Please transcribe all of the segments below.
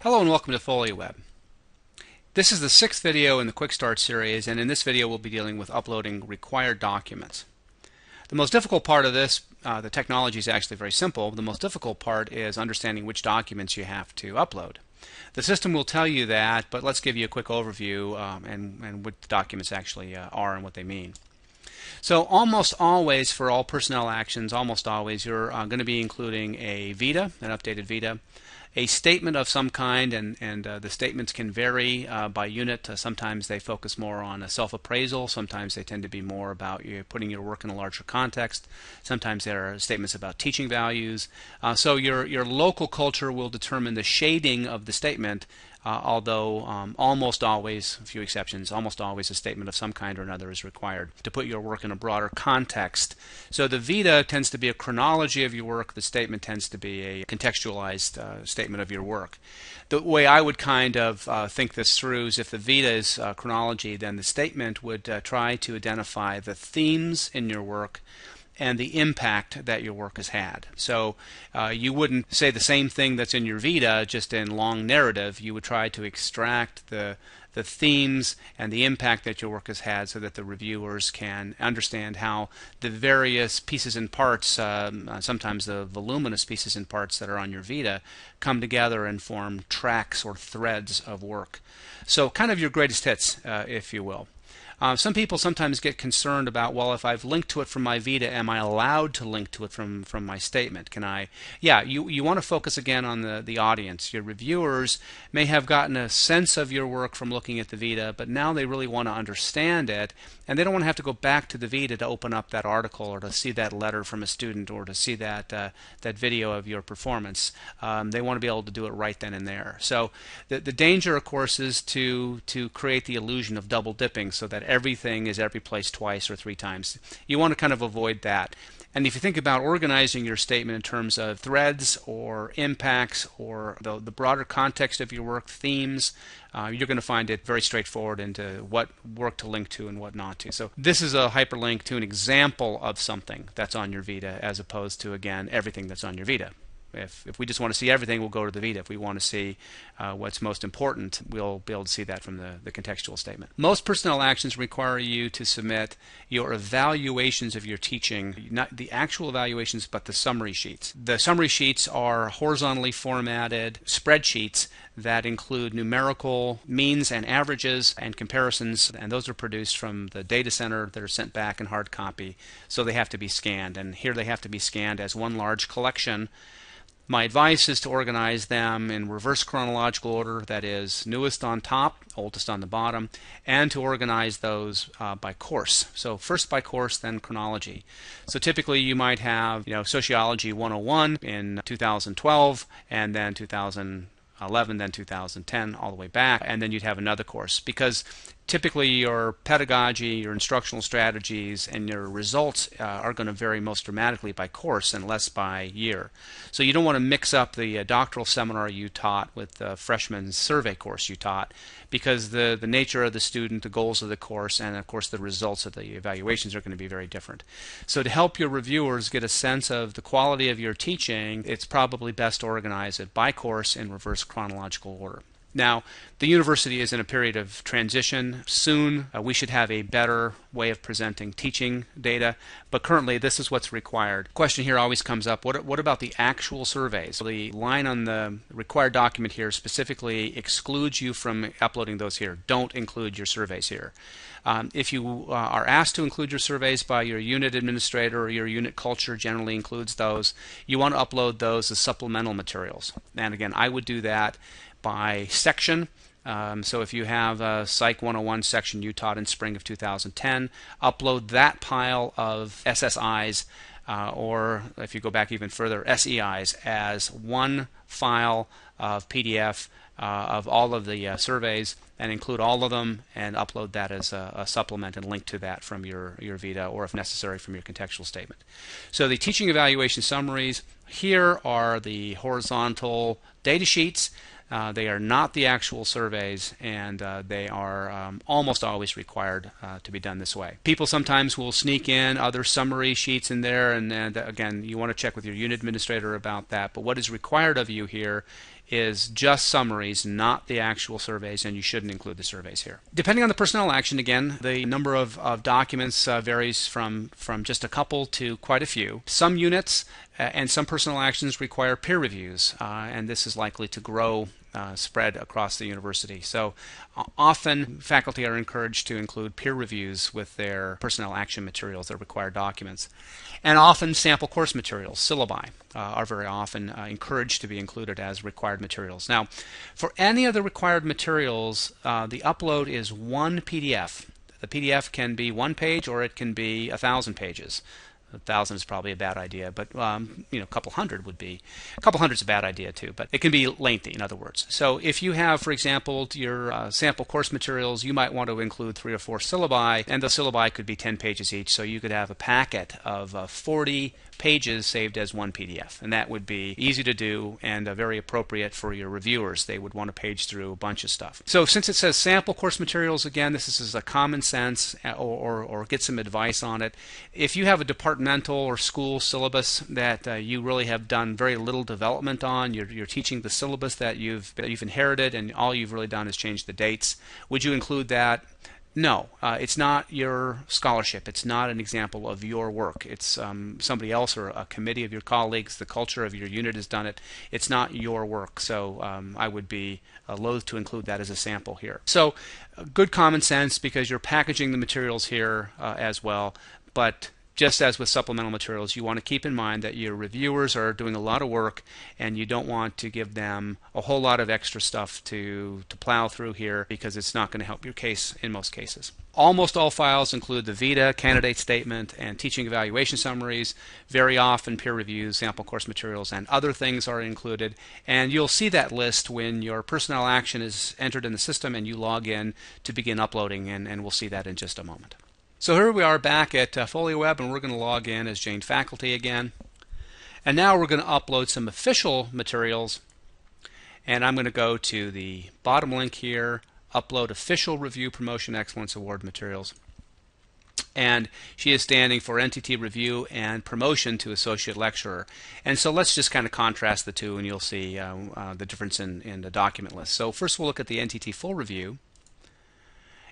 Hello and welcome to FolioWeb. This is the 6th video in the Quick Start series, and in this video we'll be dealing with uploading required documents. The most difficult part of this, the technology is actually very simple. The most difficult part is understanding which documents you have to upload. The system will tell you that, but let's give you a quick overview and what the documents actually are and what they mean. So almost always, for all personnel actions, almost always you're going to be including a VITA, an updated VITA, a statement of some kind, and the statements can vary by unit. Sometimes they focus more on a self-appraisal. Sometimes they tend to be more about you putting your work in a larger context. Sometimes there are statements about teaching values. So your local culture will determine the shading of the statement, although almost always, a few exceptions, almost always a statement of some kind or another is required to put your work in a broader context. So the VITA tends to be a chronology of your work. The statement tends to be a contextualized statement of your work. The way I would kind of think this through is if the VITA is chronology, then the statement would try to identify the themes in your work and the impact that your work has had. So you wouldn't say the same thing that's in your VITA just in long narrative. You would try to extract the themes and the impact that your work has had so that the reviewers can understand how the various pieces and parts, sometimes the voluminous pieces and parts that are on your VITA, come together and form tracks or threads of work. So kind of your greatest hits, if you will. Some people sometimes get concerned about, well, if I've linked to it from my VITA, am I allowed to link to it from my statement? Can I? Yeah, you want to focus again on the audience. Your reviewers may have gotten a sense of your work from looking at the VITA, but now they really want to understand it, and they don't want to have to go back to the VITA to open up that article or to see that letter from a student or to see that video of your performance. They want to be able to do it right then and there. So the danger, of course, is to create the illusion of double dipping so that everything is every place twice or three times. You want to kind of avoid that. And if you think about organizing your statement in terms of threads or impacts or the broader context of your work, themes, you're going to find it very straightforward into what work to link to and what not to. So this is a hyperlink to an example of something that's on your VITA as opposed to, again, everything that's on your VITA. If we just want to see everything, we'll go to the VITA. If we want to see what's most important, we'll be able to see that from the contextual statement. Most personnel actions require you to submit your evaluations of your teaching, not the actual evaluations, but the summary sheets. The summary sheets are horizontally formatted spreadsheets that include numerical means and averages and comparisons, and those are produced from the data center that are sent back in hard copy, so they have to be scanned. And here they have to be scanned as one large collection. My advice is to organize them in reverse chronological order, that is, newest on top, oldest on the bottom, and to organize those by course. So first by course, then chronology. So typically you might have, Sociology 101 in 2012, and then 2011, then 2010, all the way back, and then you'd have another course, because typically your pedagogy, your instructional strategies, and your results are going to vary most dramatically by course and less by year. So you don't want to mix up the doctoral seminar you taught with the freshman survey course you taught, because the nature of the student, the goals of the course, and of course the results of the evaluations are going to be very different. So to help your reviewers get a sense of the quality of your teaching, it's probably best to organize it by course in reverse chronological order. Now, the university is in a period of transition. Soon we should have a better way of presenting teaching data, but currently this is what's required. The question here always comes up, what about the actual surveys? So the line on the required document here specifically excludes you from uploading those here. Don't include your surveys here. If you are asked to include your surveys by your unit administrator, or your unit culture generally includes those, you want to upload those as supplemental materials. And again, I would do that by section. So if you have a Psych 101 section you taught in spring of 2010, upload that pile of SSIs, or if you go back even further, SEIs, as one file of PDF of all of the surveys, and include all of them and upload that as a supplement and link to that from your VITA, or if necessary from your contextual statement. So the teaching evaluation summaries here are the horizontal data sheets. They are not the actual surveys, and they are almost always required to be done this way. People sometimes will sneak in other summary sheets in there, and again, you want to check with your unit administrator about that. But what is required of you here is just summaries, not the actual surveys, and you shouldn't include the surveys here. Depending on the personnel action, again, the number of documents varies from just a couple to quite a few. Some units and some personnel actions require peer reviews, and this is likely to grow spread across the university. So often faculty are encouraged to include peer reviews with their personnel action materials, their required documents. And often sample course materials, syllabi, are very often encouraged to be included as required materials. Now, for any of the required materials, the upload is one PDF. The PDF can be 1 page or it can be 1,000 pages. 1,000 is probably a bad idea, but a couple hundred would be. A couple hundred is a bad idea too, but it can be lengthy, in other words. So if you have, for example, your sample course materials, you might want to include 3 or 4 syllabi, and the syllabi could be 10 pages each, so you could have a packet of 40 pages saved as one PDF, and that would be easy to do and very appropriate for your reviewers. They would want to page through a bunch of stuff. So since it says sample course materials, again, this is a common sense or get some advice on it. If you have a departmental or school syllabus that you really have done very little development on, you're teaching the syllabus that you've inherited and all you've really done is change the dates, would you include that? No, it's not your scholarship. It's not an example of your work. It's somebody else or a committee of your colleagues. The culture of your unit has done it. It's not your work. So I would be loath to include that as a sample here. So good common sense because you're packaging the materials here as well. But just as with supplemental materials, you want to keep in mind that your reviewers are doing a lot of work and you don't want to give them a whole lot of extra stuff to plow through here because it's not going to help your case in most cases. Almost all files include the vita, candidate statement, and teaching evaluation summaries. Very often peer reviews, sample course materials, and other things are included. And you'll see that list when your personnel action is entered in the system and you log in to begin uploading, and we'll see that in just a moment. So here we are back at FolioWeb, and we're going to log in as Jane faculty again. And now we're going to upload some official materials. And I'm going to go to the bottom link here, upload official review promotion excellence award materials. And she is standing for NTT review and promotion to associate lecturer. And so let's just kind of contrast the two, and you'll see the difference in the document list. So first we'll look at the NTT full review.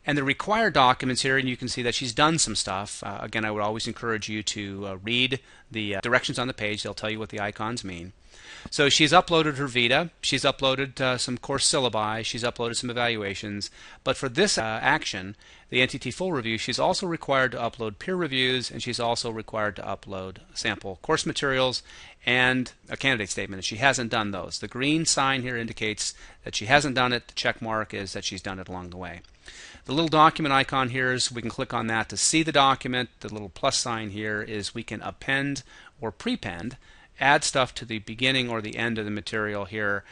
And the required documents here, and you can see that she's done some stuff. Again, I would always encourage you to read the directions on the page. They'll tell you what the icons mean. So she's uploaded her vita. She's uploaded some course syllabi. She's uploaded some evaluations. But for this action, the NTT full review, she's also required to upload peer reviews, and she's also required to upload sample course materials and a candidate statement, and she hasn't done those. The green sign here indicates that she hasn't done it. The check mark is that she's done it along the way. The little document icon here is we can click on that to see the document. The little plus sign here is we can append or prepend, add stuff to the beginning or the end of the material here.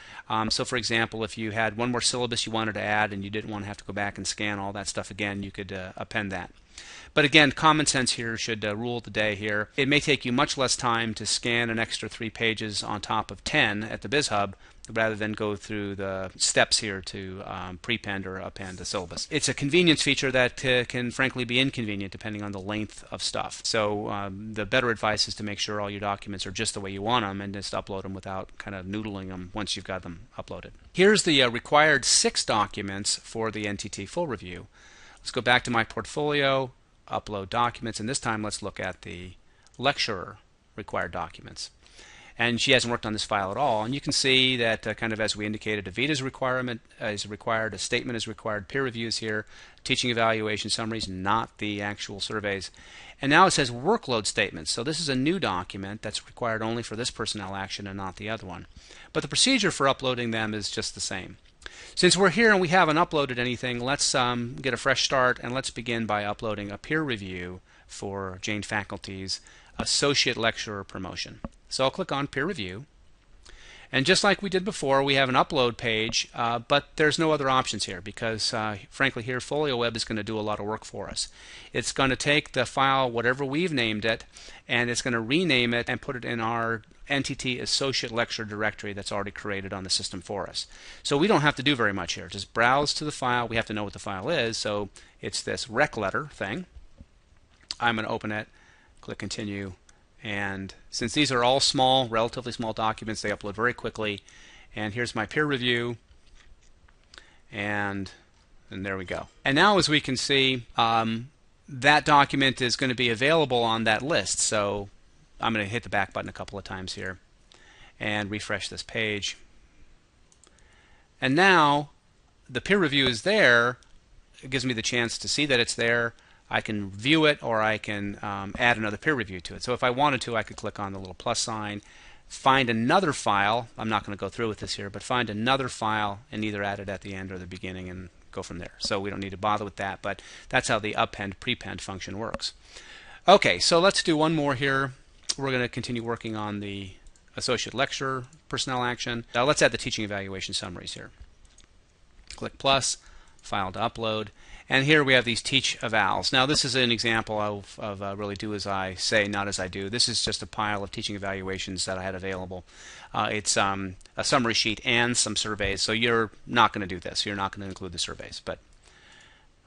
So for example, if you had one more syllabus you wanted to add and you didn't want to have to go back and scan all that stuff again, you could append that. But again, common sense here should rule the day here. It may take you much less time to scan an extra 3 pages on top of 10 at the BizHub rather than go through the steps here to prepend or append the syllabus. It's a convenience feature that can frankly be inconvenient depending on the length of stuff. So the better advice is to make sure all your documents are just the way you want them and just upload them without kind of noodling them once you've got them uploaded. Here's the required 6 documents for the NTT full review. Let's go back to my portfolio, upload documents, and this time let's look at the lecturer required documents. And she hasn't worked on this file at all, and you can see that kind of as we indicated, a vita's requirement is required, a statement is required, peer reviews here, teaching evaluation summaries, not the actual surveys. And now it says workload statements. So this is a new document that's required only for this personnel action and not the other one. But the procedure for uploading them is just the same. Since we're here and we haven't uploaded anything, let's get a fresh start, and let's begin by uploading a peer review for Jane faculty's associate lecturer promotion. So I'll click on peer review, and just like we did before, we have an upload page, but there's no other options here because frankly here FolioWeb is going to do a lot of work for us. It's going to take the file, whatever we've named it, and it's going to rename it and put it in our NTT associate lecture directory that's already created on the system for us. So we don't have to do very much here. Just browse to the file. We have to know what the file is, so it's this rec letter thing. I'm going to open it, click continue. And since these are all small, relatively small documents, they upload very quickly, And here's my peer review, and there we go. And now, as we can see, that document is going to be available on that list. So I'm going to hit the back button a couple of times here and refresh this page. And now the peer review is there. It gives me the chance to see that it's there. I can view it, or I can add another peer review to it. So if I wanted to, I could click on the little plus sign, find another file. I'm not going to go through with this here, but find another file and either add it at the end or the beginning and go from there. So we don't need to bother with that, but that's how the append prepend function works. Okay, so let's do one more here. We're going to continue working on the associate lecturer personnel action. Now let's add the teaching evaluation summaries here. Click plus, file to upload, and here we have these teach evals. Now this is an example of really do as I say, not as I do. This is just a pile of teaching evaluations that I had available. It's a summary sheet and some surveys, so you're not going to do this. You're not going to include the surveys, but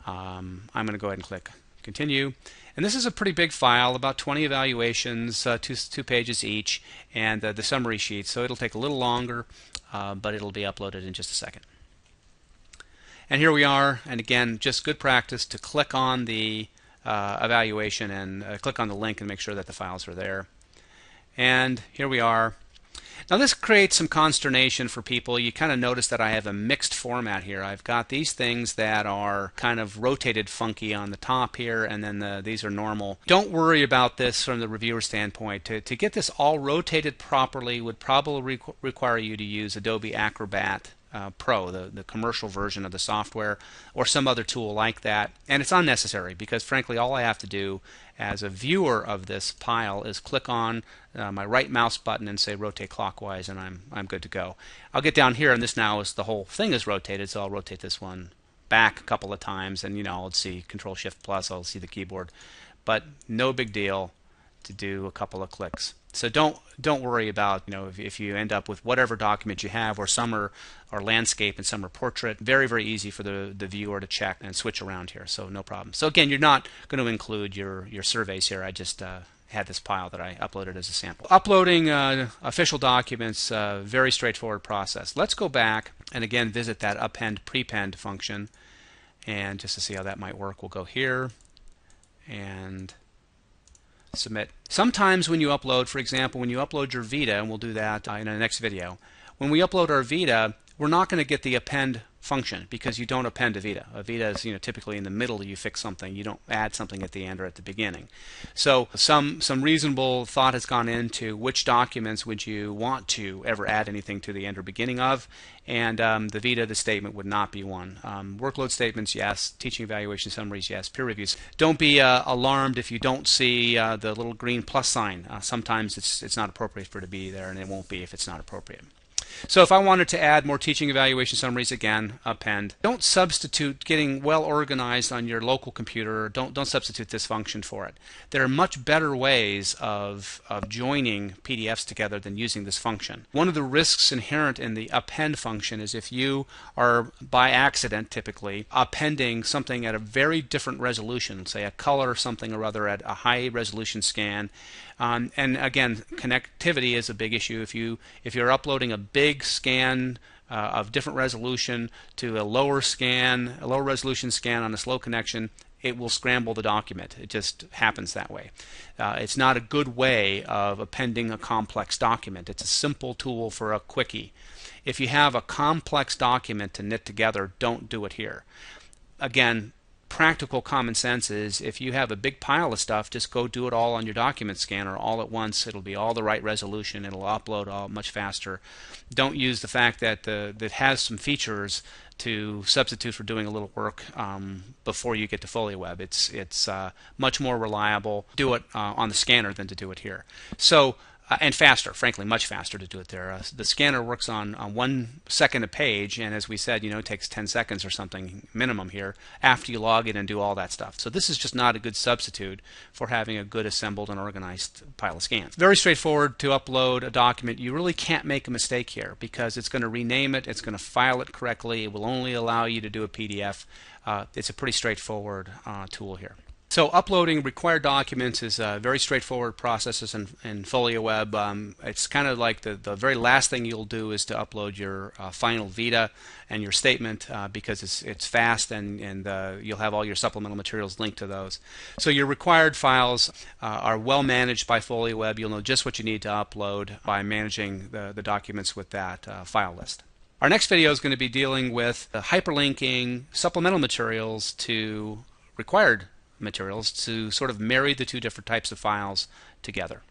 I'm going to go ahead and click continue. And this is a pretty big file, about 20 evaluations, two pages each, and the summary sheet, so it'll take a little longer, but it'll be uploaded in just a second. And here we are, and again, just good practice to click on the evaluation and click on the link and make sure that the files are there. And here we are. Now this creates some consternation for people. You kind of notice that I have a mixed format here. I've got these things that are kind of rotated funky on the top here, and then these are normal. Don't worry about this from the reviewer standpoint. To get this all rotated properly would probably require you to use Adobe Acrobat Pro, the commercial version of the software, or some other tool like that. And it's unnecessary because frankly all I have to do as a viewer of this pile is click on my right mouse button and say rotate clockwise, and I'm good to go. I'll get down here, and this now is the whole thing is rotated, so I'll rotate this one back a couple of times, and I'll see Control Shift plus, I'll see the keyboard, but no big deal to do a couple of clicks. So don't worry about if you end up with whatever document you have, or some are landscape and some are portrait. Very, very easy for the viewer to check and switch around here, so no problem. So again, you're not going to include your surveys here. I just had this pile that I uploaded as a sample. Uploading official documents, very straightforward process. Let's go back and again visit that append prepend function, and just to see how that might work, we'll go here and submit. Sometimes when you upload, for example, when you upload your Vita, and we'll do that in the next video, when we upload our Vita, we're not going to get the append function because you don't append a Vita. A Vita is typically in the middle. You fix something. You don't add something at the end or at the beginning. So some reasonable thought has gone into which documents would you want to ever add anything to the end or beginning of, and the Vita, the statement would not be one. Workload statements, yes. Teaching evaluation summaries, yes. Peer reviews. Don't be alarmed if you don't see the little green plus sign. Sometimes it's not appropriate for it to be there, and it won't be if it's not appropriate. So if I wanted to add more teaching evaluation summaries, again, append. Don't substitute getting well organized on your local computer. Don't substitute this function for it. There are much better ways of joining PDFs together than using this function. One of the risks inherent in the append function is if you are, by accident typically, appending something at a very different resolution, say a color or something or other at a high resolution scan. And again, connectivity is a big issue. If you're uploading a big scan of different resolution to a lower resolution scan on a slow connection, it will scramble the document. It just happens that way. It's not a good way of appending a complex document. It's a simple tool for a quickie. If you have a complex document to knit together, don't do it here. Again, practical common sense is if you have a big pile of stuff, just go do it all on your document scanner all at once. It'll be all the right resolution. It'll upload all much faster. Don't use the fact that that has some features to substitute for doing a little work before you get to FolioWeb. It's much more reliable. Do it on the scanner than to do it here. So and faster, frankly, much faster to do it there. The scanner works on 1 second a page, and as we said, it takes 10 seconds or something minimum here after you log in and do all that stuff. So this is just not a good substitute for having a good assembled and organized pile of scans. Very straightforward to upload a document. You really can't make a mistake here because it's going to rename it, it's going to file it correctly, it will only allow you to do a PDF. It's a pretty straightforward tool here. So uploading required documents is a very straightforward process in FolioWeb. It's kind of like the very last thing you'll do is to upload your final Vita and your statement because it's fast and you'll have all your supplemental materials linked to those. So your required files are well managed by FolioWeb. You'll know just what you need to upload by managing the documents with that file list. Our next video is going to be dealing with hyperlinking supplemental materials to required materials to sort of marry the two different types of files together.